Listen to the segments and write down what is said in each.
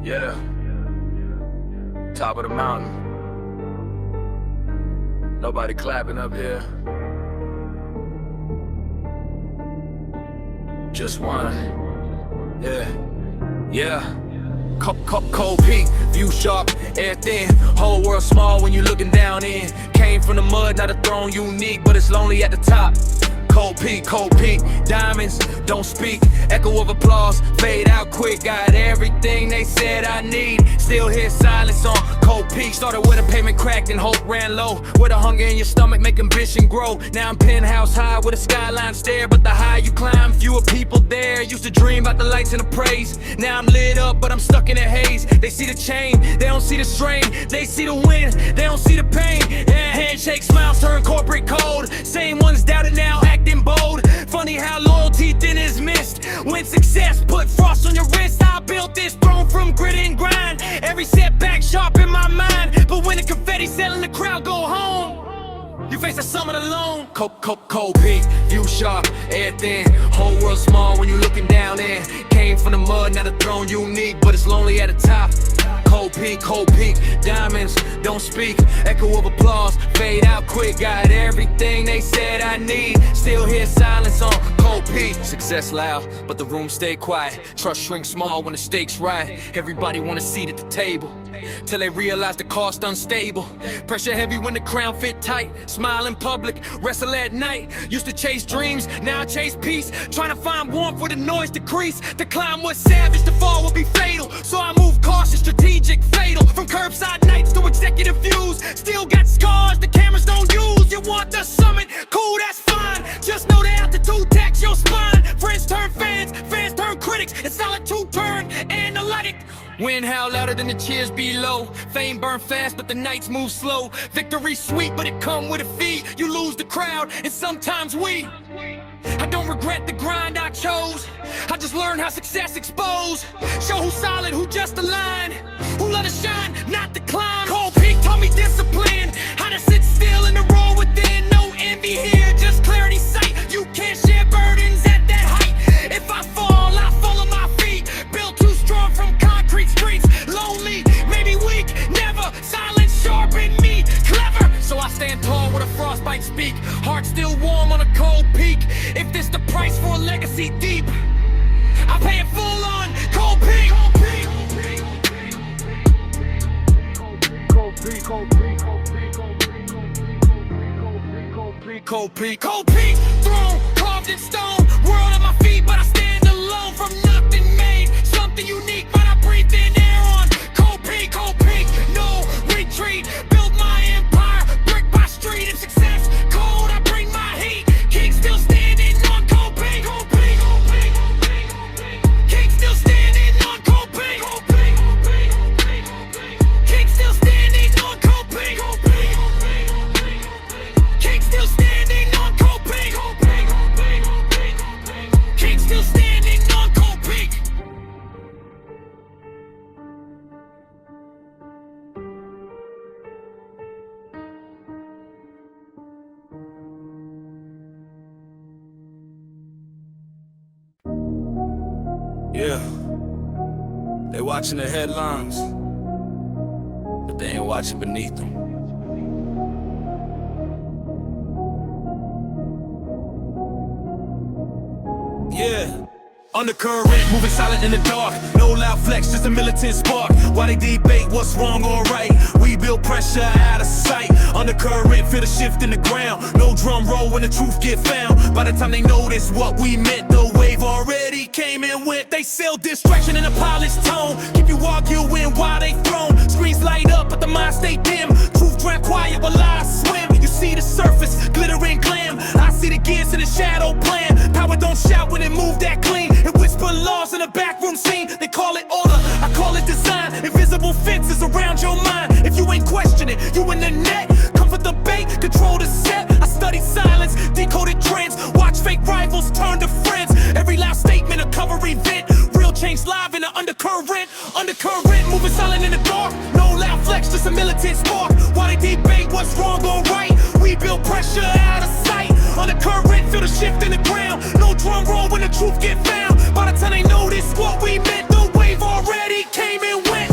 Yeah, top of the mountain. Nobody clapping up here. Just one. Yeah. Cold peak, view sharp, everything. Whole world small when you looking down in. Came from the mud, not a throne unique, but it's lonely at the top. Cold peak, diamonds, don't speak. Echo of applause, fade out quick. Got everything they said I need. Still hear silence on Cold Peak. Started with a pavement cracked and hope ran low. With a hunger in your stomach, make ambition grow. Now I'm penthouse high with a skyline stare. But the higher you climb, fewer people there. Used to dream about the lights and the praise. Now I'm lit up, but I'm stuck in a haze. They see the chain, they don't see the strain. They see the win, they don't see the pain. Yeah, handshake smiles turn corporate code. Same ones doubted now, acting bold. Funny how loyalty then is missed. When success put frost on your wrist. I built this throne from grit and grind. Every setback sharp in my mind. But when the confetti selling, the crowd go home. You face the summit alone. Cold peak, view sharp, everything. Whole world small when you looking down in. Came from the mud, not a throne unique, but it's lonely at the top. Cold peak, diamonds, don't speak. Echo of applause, fade out quick. Got everything they said I need. Still hear silence on Cold Peak. Success loud, but the room stay quiet. Trust shrinks small when the stakes right. Everybody want a seat at the table, till they realize the cost unstable. Pressure heavy when the crown fit tight. Smile in public, wrestle at night. Used to chase dreams, now I chase peace. Trying to find warmth where the noise decrease. To climb was savage, the fall will be fatal. So I move cautious, strategic, fatal. From curbside nights to executive views. Still got scars the cameras don't use. You want the summit, cool, that's fine. Just know the altitude tax your spine. Friends turn fans, fans turn critics. And solitude turn analytic. Wind howl louder than the cheers below. Fame burn fast, but the nights move slow. Victory sweet, but it come with a fee. You lose the crowd, and sometimes we. I don't regret the grind I chose. I just learned how success exposed. Show who's solid, who just aligned. Who let us shine, not the climb. Cold Peak taught me discipline. How to sit still in the road within. No envy here, just clarity sight. You can't share burdens at that height. If I fall, I fall on my feet. Built too strong from concrete streets. Lonely, maybe weak, never. Silence sharpened me, clever. So I stand tall with a frostbite speak. Heart still warm on a cold peak. If this the price for a legacy deep, I pay it full on Cold Peak. Cold Peak, throne carved in stone. World at my feet, but I stand alone. From nothing made something unique, but I breathe in air on Cold Peak, no retreat. Build my empire, brick by street. If success cold, I bring my heat. King still standing on Cold Peak. King still standing on Cold Peak. King still standing on Cold Peak. King still standing on Cold Peak. King still standing on Cold Peak. Yeah, they watching the headlines, but they ain't watching beneath them. Yeah. Undercurrent, moving silent in the dark. No loud flex, just a militant spark. While they debate what's wrong or right, we build pressure out of sight. Undercurrent, feel the shift in the ground. No drum roll when the truth get found. By the time they notice what we meant, the wave already came and went. They sell distraction in a polished tone. Keep you arguing while they thrown. Screens light up, but the mind stay dim. Truth drown quiet while lies swim. You see the surface, glitter and glam. I see the gears in the shadow plan. Power don't shout when it move that clean. And whisper laws in a backroom scene. They call it order, I call it design. Invisible fences around your mind. If you ain't questioning, you in the net. Come for the bait, control the set. I study silence, decoded trends. Watch fake rivals turn to friends. Every loud statement a cover event. Real change live in the undercurrent. Undercurrent, moving silent in the dark. No loud flex, just a militant spark. While they debate what's wrong or right, we build pressure out of sight. Undercurrent, feel the shift in the ground. No drum roll when the truth get found. By the time they notice what we meant, the wave already came and went.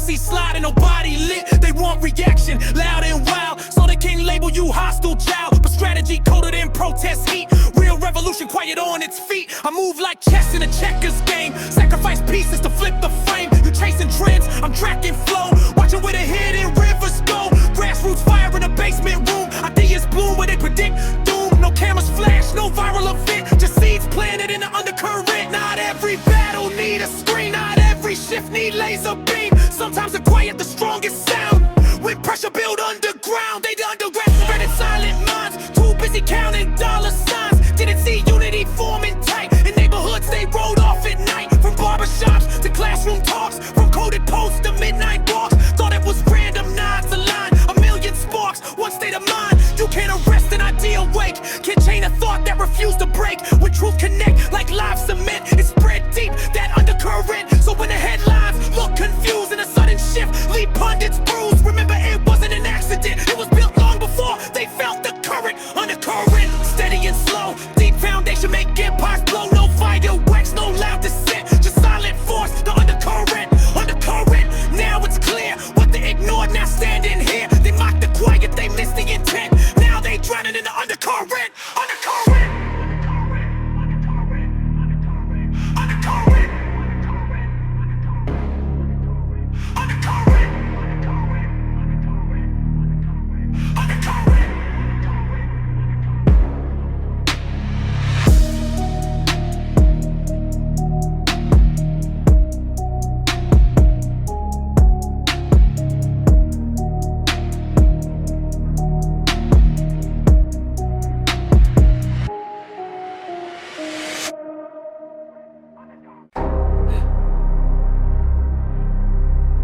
seat sliding, nobody lit. They want reaction, loud and wild, so they can't label you hostile child. But strategy coded in protest heat. Real revolution quiet on its feet. I move like chess in a checkers game. Sacrifice pieces to flip the frame. You chasing trends, I'm tracking flow. Watching where the hidden rivers go. Grassroots fire in a basement room. Ideas bloom where they predict doom. No cameras flash, no viral event. Just seeds planted in the undercurrent. Not every battle need a screen. Not every shift need laser beam. Sometimes the quiet, the strongest sound. When pressure build underground, they the underground spreading silent minds. Too busy counting dollar signs. Didn't see unity forming tight. In neighborhoods they rode off at night. From barbershops to classroom talks. From coded posts to midnight walks. Thought it was random nods aligned. A million sparks, one state of mind. You can't arrest an idea awake. Can't chain a thought that refused to break. When truth connect like live cement, it spread deep, that undercurrent. So when the headlines look confused in a sudden shift, leave pundits bruised. Remember, it wasn't an accident. It was built long before they felt the current. Undercurrent, steady and slow. Deep foundation make empires blow. No fireworks, no loud dissent. Just silent force, the undercurrent. Undercurrent, now it's clear. What they ignored, now standing here. They mock the quiet, they miss the intent. Now they drowning in the undercurrent. Undercurrent. Undercurrent. Undercurrent. Undercurrent.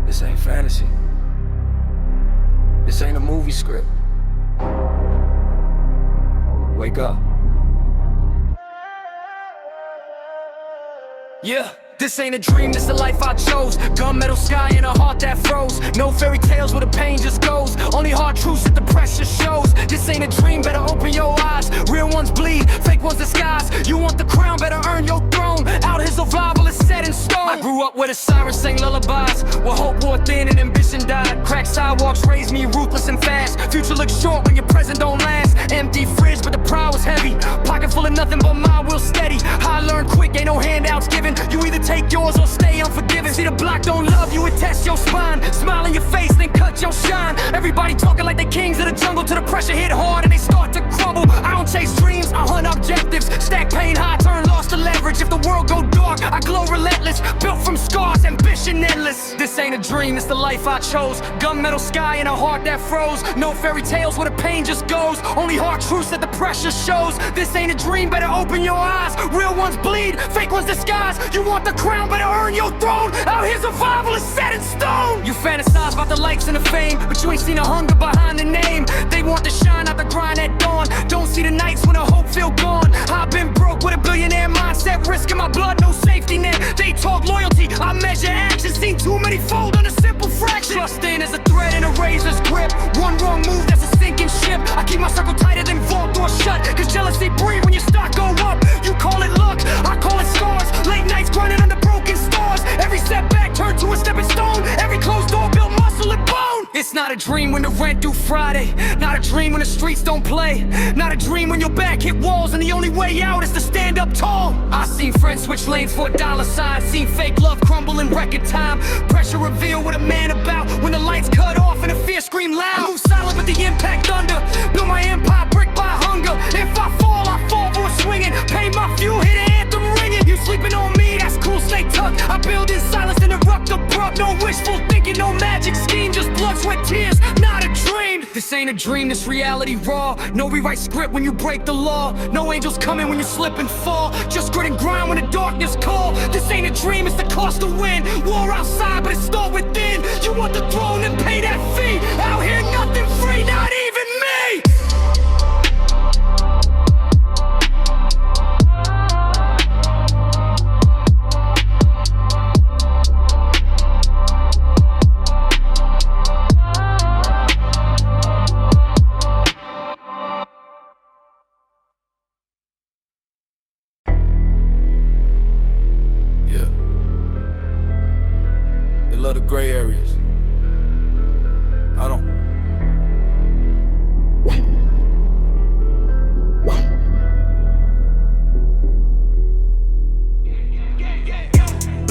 This ain't fantasy. This ain't a movie script. Wake up. Yeah. This ain't a dream, this the life I chose. Gunmetal sky and a heart that froze. No fairy tales where the pain just goes. Only hard truths that the pressure shows. This ain't a dream, better open your eyes. Real ones bleed, fake ones disguise. You want the crown, better earn your throne. Out here survival is set in stone. I grew up where the sirens sang lullabies, where hope wore thin and ambition died. Cracked sidewalks raised me ruthless and fast. Future looks short when your present don't last. Empty fridge, but the pride was heavy. Pocket full of nothing but my will steady. I learned quick, ain't no handouts given. You either take yours or stay unforgiving. See, the block don't love you, it tests your spine. Smile in your face, then cut your shine. Everybody talking like they kings of the jungle, till the pressure hit hard and they start to crumble. I don't chase dreams, I hunt objectives. Stack pain high, turn loss to leverage. If the world go dark, I glow relentless. Built from scars, ambition endless. This ain't a dream, it's the life I chose. Gunmetal sky and a heart that froze. No fairy tales where the pain just goes. Only hard truths that the pressure shows. This ain't a dream, better open your eyes. Real ones bleed, fake ones disguise. You want the crown, better earn your throne. Out here survival is set in stone. You fantasize about the likes and the fame, but you ain't seen the hunger behind the name. They want the shine, not the grind at dawn. Don't see the nights when the hope feel gone. I've been broke with a billionaire mindset, risking my blood, no safety net. They talk loyalty, I measure action. Seen too many fold on a simple fraction. Trust in is a thread in a razor's grip. One wrong move, that's a sinking ship. I keep my circle tighter than vault doors shut, cause jealousy breed when your stock go up. You call it luck, I call it scars. Late nights grinding under broken stars. Every setback turned to a stepping stone. Every closed door built muscle and bone. It's not a dream when the rent due Friday. Not a dream when the streets don't play. Not a dream when your back hit walls and the only way out is to stand up tall. I seen friends switch lanes for a dollar sign. Seen fake love crumble in record time. Pressure reveal what a man about when the lights cut off and the fear scream loud. I move silent but the impact thunder. Build my empire brick by hunger. If I fall for a swinging. Pay my fuel, hit an anthem ringing. You sleeping on me, that's cool, stay tucked. I build in silence and erupt abrupt. No wishful thinking, no magic scheme. Just blood, sweat, tears, not a dream. This ain't a dream, this reality raw. No rewrite script when you break the law. No angels coming when you slip and fall. Just grit and grind when the darkness call. This ain't a dream, it's the cost to win. War outside, but it's still within. You want the throne and pay that fee. Out here nothing free, not even me. Love the gray areas.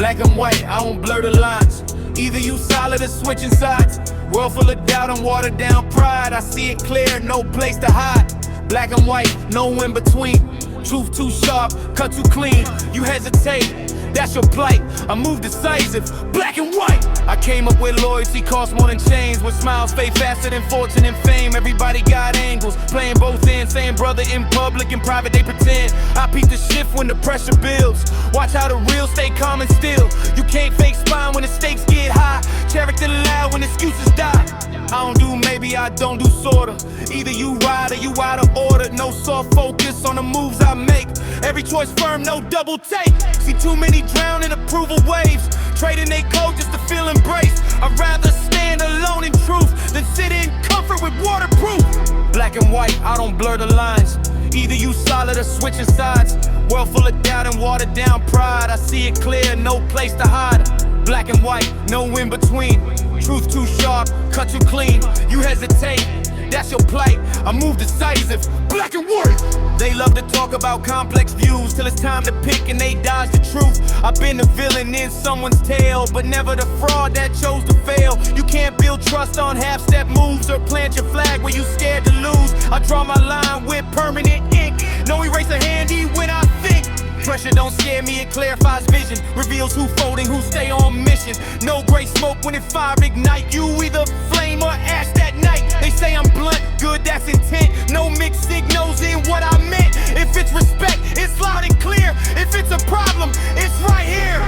Black and white, I don't blur the lines. Either you solid or switching sides. World full of doubt and watered down pride. I see it clear, no place to hide. Black and white, no in between. Truth too sharp, cut too clean. You hesitate, that's your plight. I move decisive, black and white. I came up with loyalty, cost more than chains. With smiles fade faster than fortune and fame. Everybody got angles, playing both ends. Saying brother in public, in private they pretend. I peep the shift when the pressure builds. Watch how the real stay calm and still. You can't fake spine when the stakes get high. Character loud when excuses die. I don't do maybe, I don't do sorta. Either you ride or you out of order. No soft focus on the moves I make. Every choice firm, no double take. See too many drown in approval waves, trading they code just to feel embraced. I'd rather stand alone in truth than sit in comfort with waterproof. Black and white, I don't blur the lines. Either you solid or switching sides. World full of doubt and watered down pride. I see it clear, no place to hide. Black and white, no in between. Truth too sharp, cut too clean. You hesitate, that's your plight. I move decisive, black and white. They love to talk about complex views till it's time to pick and they dodge the truth. I've been the villain in someone's tale, but never the fraud that chose to fail. You can't build trust on half-step moves or plant your flag where you scared to lose. I draw my line with permanent ink. No eraser handy when I think. Pressure don't scare me, it clarifies vision. Reveals who folding, who stay on mission. No gray smoke when it fire ignite. You either flame or ash that night. They say I'm blunt, good, that's intent. No mixed signals in what I meant. If it's respect, it's loud and clear. If it's a problem, it's right here.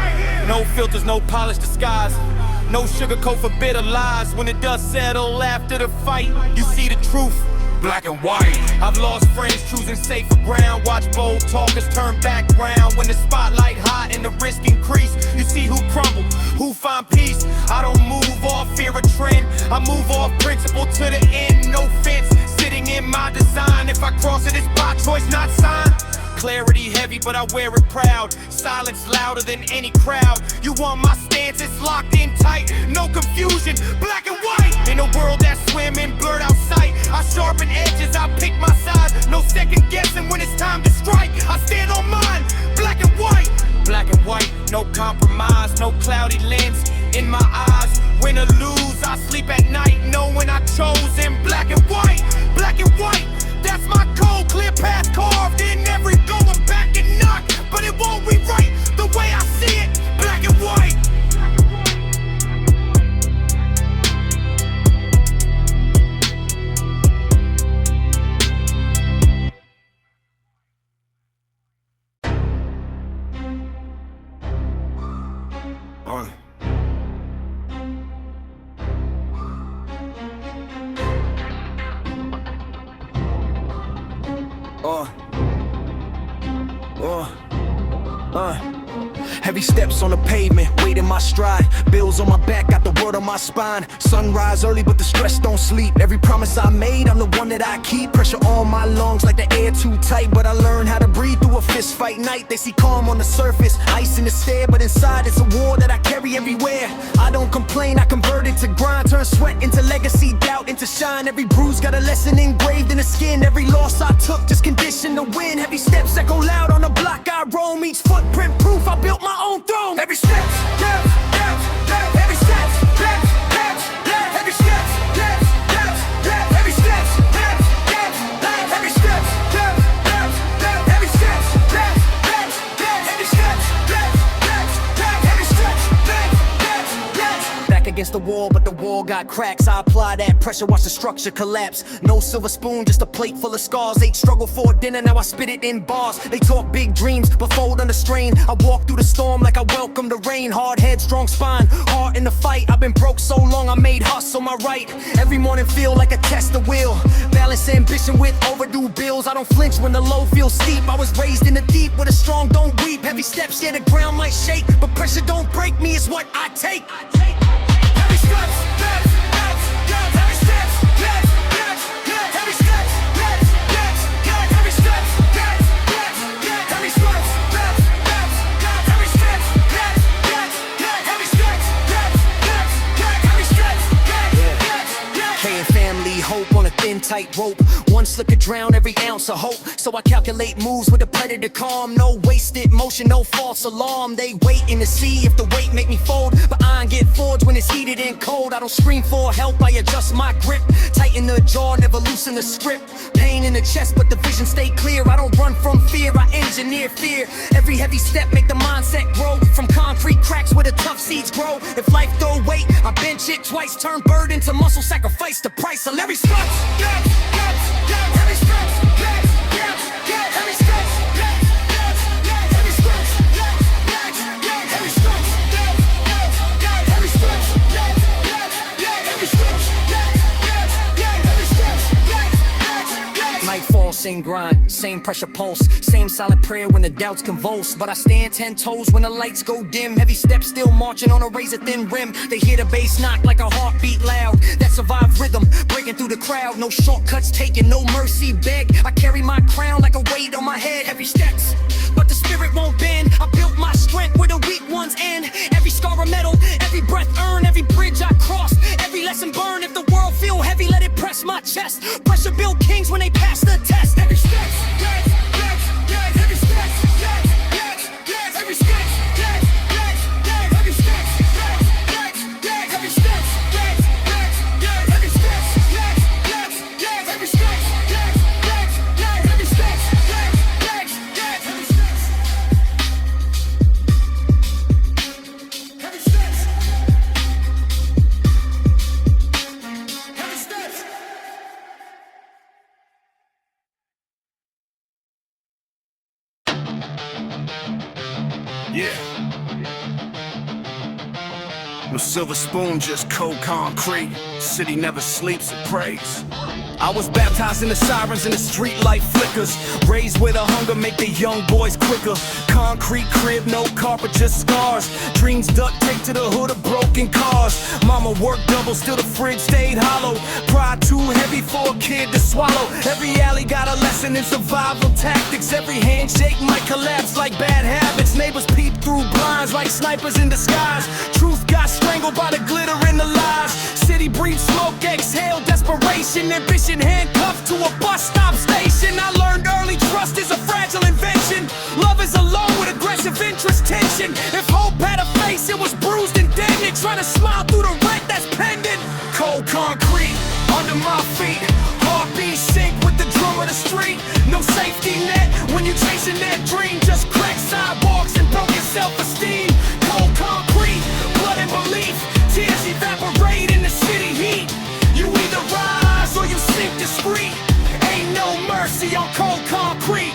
No filters, no polished disguise. No sugarcoat for bitter lies. When the dust settle after the fight, you see the truth. Black and white. I've lost friends choosing safer ground. Watch bold talkers turn background. When the spotlight hot and the risk increase, you see who crumble, who find peace. I don't move off fear of trend. I move off principle to the end. No fence sitting in my design. If I cross it, it's by choice, not sign. Clarity heavy, but I wear it proud. Silence louder than any crowd. You want my stance, it's locked in tight. No confusion, black and white. In a world that's swimming, blurred out sight. I sharpen edges, I pick my side. No second guessing when it's time to strike. I stand on mine, black and white. Black and white, no compromise. No cloudy lens in my eyes. Win or lose, I sleep at night knowing I chose in black and white. Black and white, that's my code. Clear path carved in every going back and knock. But it won't rewrite the way I see it. Black and white. Heavy steps on the pavement, weight in my stride. Bills on my back, got the world on my spine. Sunrise early, but the stress don't sleep. Every promise I made, I'm the one that I keep. Pressure on my lungs like the air too tight. But I learned how to breathe through a fist fight night. They see calm on the surface, ice in the stare. But inside it's a war that I carry everywhere. I don't complain, I convert it to grind. Turn sweat into legacy, doubt into shine. Every bruise got a lesson engraved in the skin. Every loss I took just conditioned to win. Heavy steps echo loud on the block I roam. Each footprint proof I built my own throne. Every steps, steps, steps, steps. Every steps, steps, steps, steps. Every steps, steps, steps, steps. Every steps, steps, steps, steps. Every steps, steps, steps, steps. Every steps, steps, steps, steps. Every steps, steps, steps, steps. Every steps, steps, steps, steps. Back against the wall, but the wall got cracks. I apply that pressure, watch the structure collapse. No silver spoon, just a plate full of scars. Ate struggle for dinner, now I spit it in bars. They talk big dreams, but fold under strain. I walk through the storm like I welcome the rain. Hard head, strong spine, heart in the fight. I've been broke so long, I made hustle my right. Every morning feel like a test of will. Balance ambition with overdue bills. I don't flinch when the low feels steep. I was raised in the deep where the strong don't weep. Heavy steps, yeah, the ground might shake, but pressure don't break me, it's what I take. Heavy steps, steps, steps, steps. Heavy steps, steps, steps, steps. Heavy steps, steps, steps, steps. Heavy steps, steps, steps, steps. Heavy steps, steps, steps, steps. Heavy steps, steps, steps, steps. Heavy steps, steps, steps, steps. Heavy steps, steps, steps, steps. K and family, hope on a thin tightrope. One slip could drown every ounce of hope. So I calculate moves with a predator calm. No wasted motion, no false alarm. They waiting to see if the weight make me fold, but I ain't get forged when it's heated and cold. I don't scream for help, I adjust my grip. Tighten the jaw, never loosen the script. Pain in the chest, but the vision stay clear. I don't run from fear, I engineer fear. Every heavy step make the mindset grow. From concrete cracks where the tough seeds grow. If life throw weight, I bench it twice. Turn burden to muscle, sacrifice the price of every stretch. Every stretch. Every stretch. Every stretch. Every stretch. Every stretch. Every stretch. Nightfall, same grind, same pressure pulse, same silent prayer when the doubts convulse. But I stand 10 toes when the lights go dim. Heavy steps still marching on a razor thin rim. They hear the bass knock like a heartbeat loud. That survived rhythm, breaking through the crowd. No shortcuts taken, no mercy beg. I carry my crown like a weight on my head. Heavy steps, but the spirit won't bend. I built my strength where the weak ones end. Every scar a medal, every breath earned, every bridge I cross, every lesson burned. If the world feel heavy, let it press my chest. Pressure build kings when they pass the test. Every step, every step, every step, every step, every step, every Yeah. No silver spoon, just cold concrete. City never sleeps, it prays. I was baptized in the sirens and the street light flickers. Raised where the hunger make the young boys quicker. Concrete crib, no carpet, just scars. Dreams duct taped to the hood of broken cars. Mama worked double, still the fridge stayed hollow. Pride too heavy for a kid to swallow. Every alley got a lesson in survival tactics. Every handshake might collapse like bad habits. Neighbors peep through blinds like snipers in disguise. Truth got strangled by the glitter in the lies. City breathes smoke, exhale desperation. Ambition handcuffed to a bus stop station. I learned early trust is a fragile invention. Love is alone with aggressive interest tension. If hope had a face, it was bruised and dented. Trying to smile through the rent that's pending. Cold concrete under my feet. Heartbeat sync with the drum of the street. No safety net when you're chasing that dream. Just cracked sidewalks and broken self-esteem. Cold concrete, blood and belief. Tears evaporate in the city heat. You either rise or you sink discreet. Ain't no mercy on cold concrete.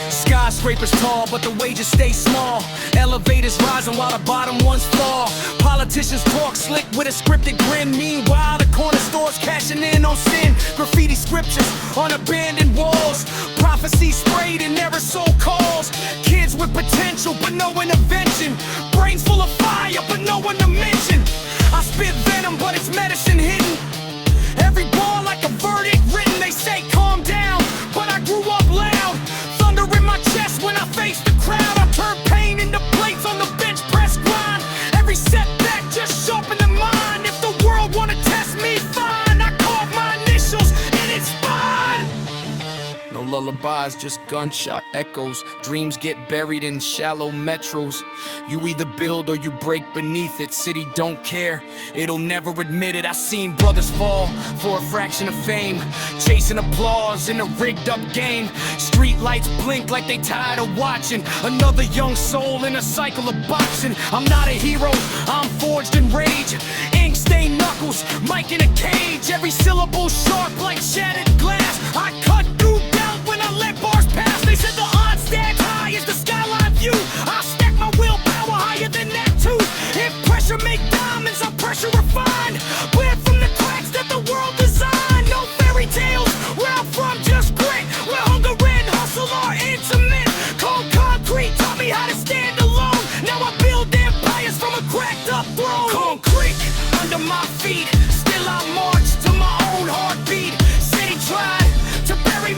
Skyscrapers tall, but the wages stay small. Elevators rising while the bottom ones fall. Politicians talk slick with a scripted grin. Meanwhile, the corner stores cashing in on sin. Graffiti scriptures on abandoned walls. Prophecy sprayed in aerosol calls. Kids with potential, but no intervention. Brains full of fire, but no one to mention. I spit venom, but it's medicine hidden. Every bar like a verdict written. They say calm down, but I grew up loud. Thunder in my chest when I face the crowd. I turn pain into plates on the bench press grind. Every setback just sharpen the mind. If the world wanna test me, fine. I carve my initials in its spine. No lullabies, just gunshot echoes. Dreams get buried in shallow metros. You either build or you break beneath it. City don't care, it'll never admit it. I seen brothers fall for a fraction of fame, chasing applause in a rigged up game. Street lights blink like they tired of watching another young soul in a cycle of boxing. I'm not a hero, I'm forged in rage. Ink stained knuckles, mic in a cage. Every syllable sharp like shattered glass. I cut through doubt when I let bars pass. They said the odds stacked high as the skyline view. I stack my willpower higher than that too. If pressure make diamonds, I'm pressure refined. Bled from the cracks that the world designed. No fairy tales, where I'm from just grit. Where hunger and hustle are intimate. Cold concrete taught me how to stand alone. Now I build empires from a cracked up throne. Concrete under my feet, still I march to my own heartbeat. City tried to bury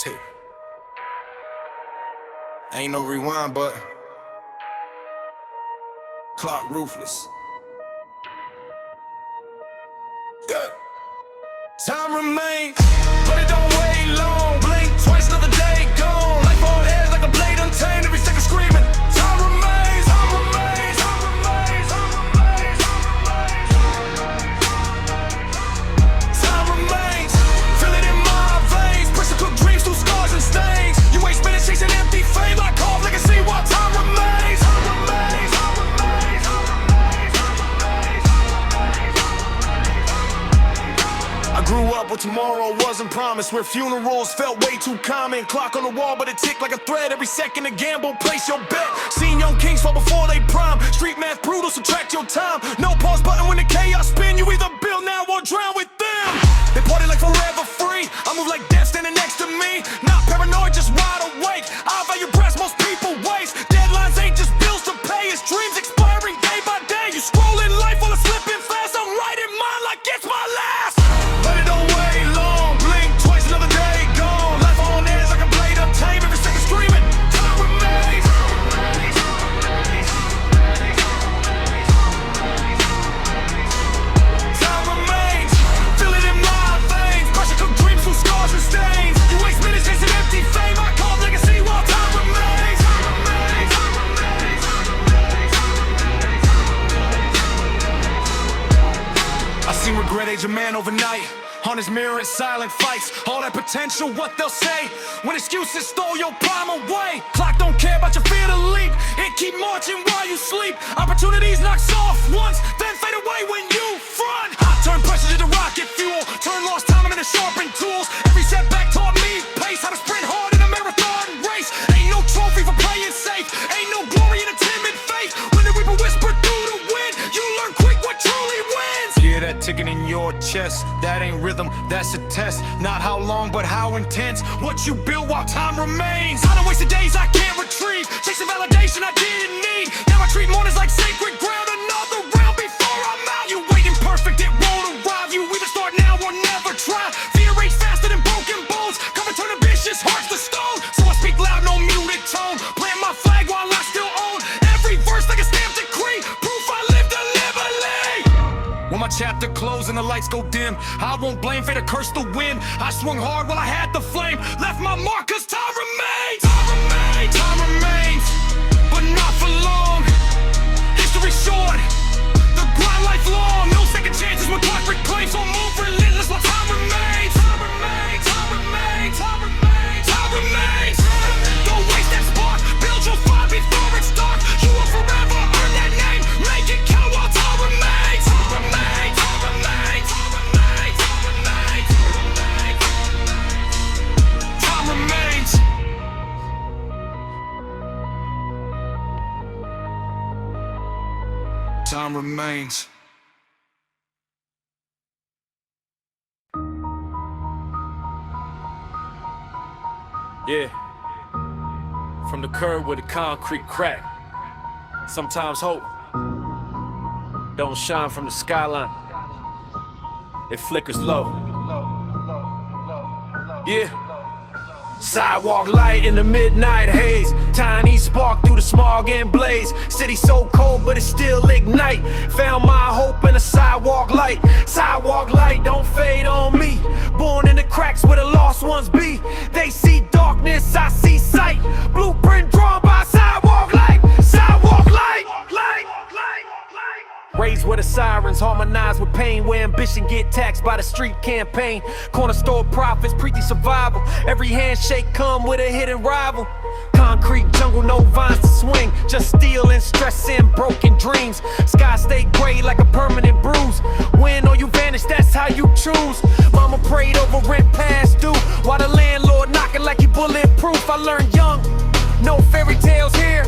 Hip-Hop-Mixtape. Ain't no rewind, but clock ruthless. Good. Time remains, but it don't wait long. Blink twice, another day gone. Life on edge like a blade untamed. Every second screaming. Time remains, time remains, time remains, time remains, time remains. Feel it in my veins. Pressure cook dreams through scars and stains. You ain't spinning chasing empty fame. I call legacy while time remains. Time remains, time remains, time remains, time remains. I grew up where tomorrow wasn't promised, where funerals felt way too common. Clock on the wall, but it ticked like a thread. Every second a gamble, place your bet. Seen young kings fall before they prime. Street math brutal, subtract your time. No pause button when the chaos spin. You either build now or drown with them. They party like forever free. I move like death standing next to me. Not paranoid, just wide awake. I value breaths most people waste. Deadlines ain't just bills to pay. It's dreams expiring day by day. You scrolling life while it's slipping fast. I'm writing mine like it's my last. But it don't wait long. Blink twice, another day gone. Life on edge like a blade untamed. Every second screaming. Time remains. Time remains. Feel it in my veins. Pressure cook dreams through scars and stains. You waste minutes chasing empty fame. I call legacy while time remains. Time remains. Time remains. I seen regret age a man overnight. On his mirror in silent fights. All that potential, what they'll say when excuses stole your prime away. Clock don't care about your fear to leap. It keep marching while you sleep. Opportunities knock soft once, then fade away when you front. I turn pressure into rocket fuel. Turn lost time into sharpened tools. Every setback taught me pace. How to sprint hard in a marathon race. Ain't no trophy for playing safe. Ain't no glory in a timid faith. When the reaper whisper through the wind, you learn quick what truly wins. Yeah, that ticking in your chest, that ain't rhythm, that's a test. Not how long, but how intense. What you build while time remains. I don't waste the days I can't retrieve. Chasing validation I didn't need. Now I treat mornings like sacred ground. Another round before I'm out. You waiting perfect, it won't arrive. You either start now or never try. Fear race faster than broken bones. Cover turn ambitious hearts to stone. So I speak loud, no muted tone. Plant my flag while I still own every verse like a stamped decree. Proof I live deliberately. When my chapter closed and the lights go dim, I won't blame fate or curse the wind. I swung hard while I had the flame. Left my mark cause time remains. Time remains. Time remains. But not for long. History short. The grind lifelong. No second chances when clock reclaims. So move relentless while time remains. Time remains. Time remains. Time remains. Time remains. Don't waste that spark. Build your fire before it's dark. You will forever earn that name. Make it count while time remains. Time remains. Time remains. Time remains. Time remains. Time remains. Time remains. Yeah, from the curb where the concrete crack. Sometimes hope don't shine from the skyline. It flickers low. Yeah. Sidewalk light in the midnight haze. Tiny spark through the smog and blaze. City so cold but it still ignite. Found my hope in a sidewalk light. Sidewalk light don't fade on me. Born in the cracks where the lost ones be. They see darkness, I see sight. Blueprint drawn by sidewalk light. Sidewalk light. Raised where the sirens harmonize with pain, where ambition get taxed by the street campaign. Corner store profits, preaching survival. Every handshake come with a hidden rival. Concrete jungle, no vines to swing. Just steel and stress and broken dreams. Sky stay gray like a permanent bruise. Win or you vanish, that's how you choose. Mama prayed over rent past due, while the landlord knocking like he bulletproof. I learned young, no fairy tales here.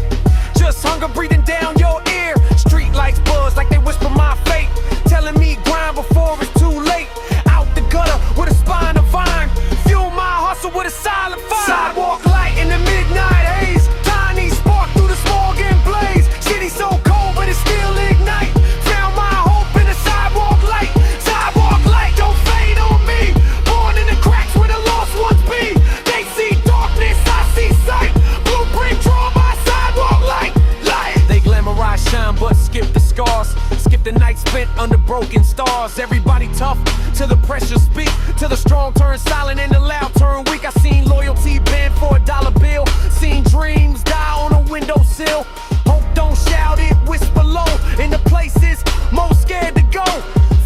Just hunger breathing down your ear. Street lights buzz like they whisper my fate, telling me grind before it's too late. Out the gutter with a spine of iron. Fuel my hustle with a silent fire. Sidewalk light in the midnight haze. Tiny spark through the smog and blaze. City so cold but it still ignite. Found my hope in the sidewalk light. Sidewalk light don't fade on me. Born in the cracks where the lost ones be. They see stars, everybody tough till the pressure speak, till the strong turn silent and the loud turn weak. I seen loyalty bend for $1 bill, seen dreams die on a windowsill. Hope don't shout it, whisper low in the places most scared to go.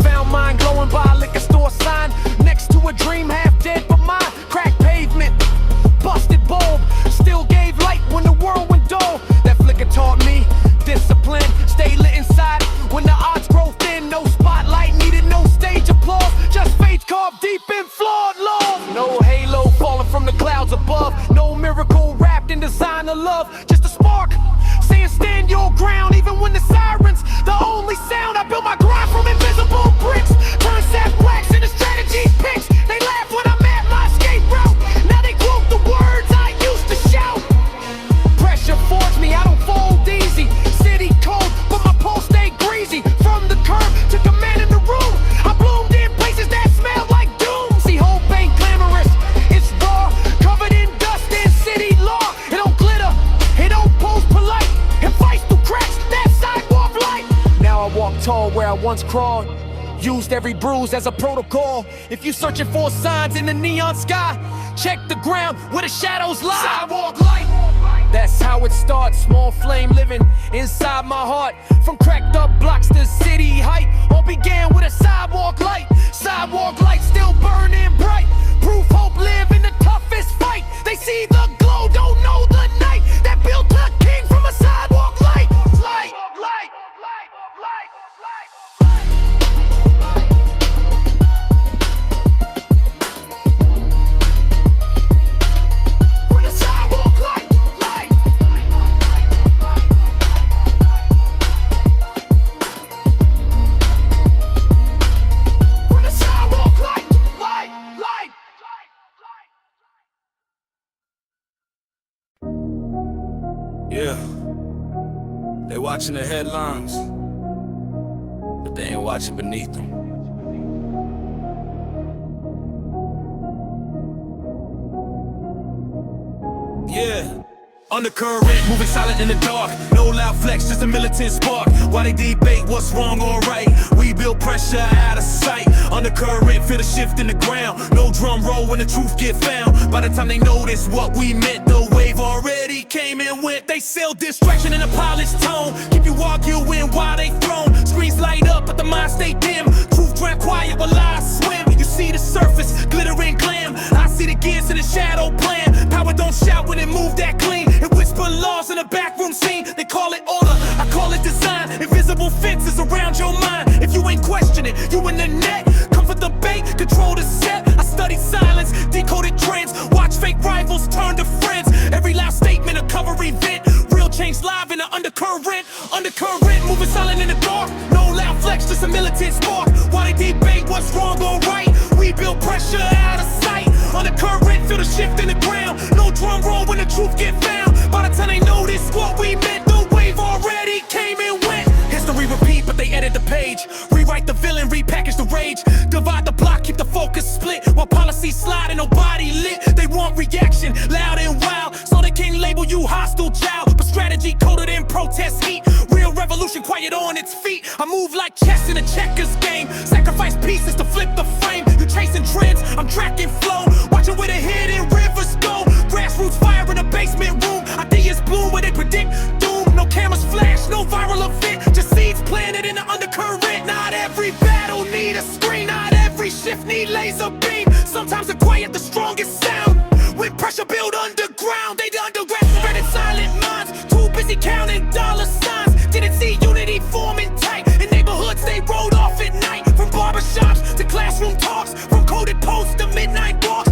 Found mine glowing by a liquor store sign next to a dream half dead but mine. Cracked pavement, busted bulb, still gave light when the world went dull. That flicker taught me discipline, stay lit inside when the odds grow thin. No spotlight needed, no stage applause, just faith carved deep in flawed love. No halo falling from the clouds above, no miracle wrapped in design of love, just a spark saying stand your ground even when the sirens the only sound. I built my grind from invisible bricks, turn sap blacks into strategy picks. They laugh when I'm at my escape route, now they quote the words I used to shout. Pressure forced me, I don't fold easy. City cold, but my pulse stay greasy. From the curb to command in the room, I bloomed in places that smelled like doom. See, hope ain't glamorous, it's raw, covered in dust and city law. It don't glitter, it don't pose polite, it fights through cracks, that sidewalk light. Now I walk tall where I once crawled, used every bruise as a protocol. If you searching for signs in the neon sky, check the ground where the shadows lie. Sidewalk light. That's how it starts, small flame living inside my heart. From cracked up blocks to city height, all began with a sidewalk light. Sidewalk light still burning bright, proof hope live in the toughest fight. They see the glow, don't know the night that built a king from a sidewalk light. Light, light, light, light, light. Yeah, they watching the headlines, but they ain't watching beneath them. Yeah, undercurrent, moving silent in the dark. No loud flex, just a militant spark. While they debate what's wrong or right, we build pressure out of sight. Undercurrent, feel the shift in the ground. No drum roll when the truth get found. By the time they notice what we meant, the wave already came and went. They sell distraction in a polished tone, keep you arguing while they thrown. Screens light up, but the mind stay dim. Truth drown quiet while lies swim. You see the surface, glitter and glam. I see the gears in the shadow plan. Power don't shout when it move that clean. It whisper laws in a backroom scene. They call it order, I call it design. Invisible fences around your mind. If you ain't questioning, you in the net. Comfort the bait, control the set. I study silence, decoded trends. Watch fake rivals turn to friends. Every loud statement a cover event. Real change live in the undercurrent. Undercurrent, moving silent in the dark. No loud flex, just a militant spark. While they debate what's wrong or right, we build pressure out of sight. Undercurrent, feel the shift in the ground. No drum roll when the truth get found. By the time they notice what we meant, the wave already came and went. History repeat, but they edit the page. Rewrite the villain, repackage the rage. Divide the block, keep the focus split. While policies slide and nobody lit. They want reaction, loud and wild, so they can label you hostile child. But strategy coded in protest heat. Real revolution quiet on its feet. I move like chess in a checkers game. Sacrifice pieces to flip the frame. You chasing trends, I'm tracking flow. Watching where the hidden rivers go. Grassroots fire in a basement room. Ideas bloom where they predict doom. No cameras flash, no viral event. Just seeds planted in the undercurrent. Not every battle need a screen. Not every shift need laser beam. Sometimes the quiet, the strongest sound. When pressure build underground, they the underground spread in silent minds. Too busy counting dollar signs. Didn't see unity forming tight. In neighborhoods they rode off at night. From barbershops to classroom talks, from coded posts to midnight walks.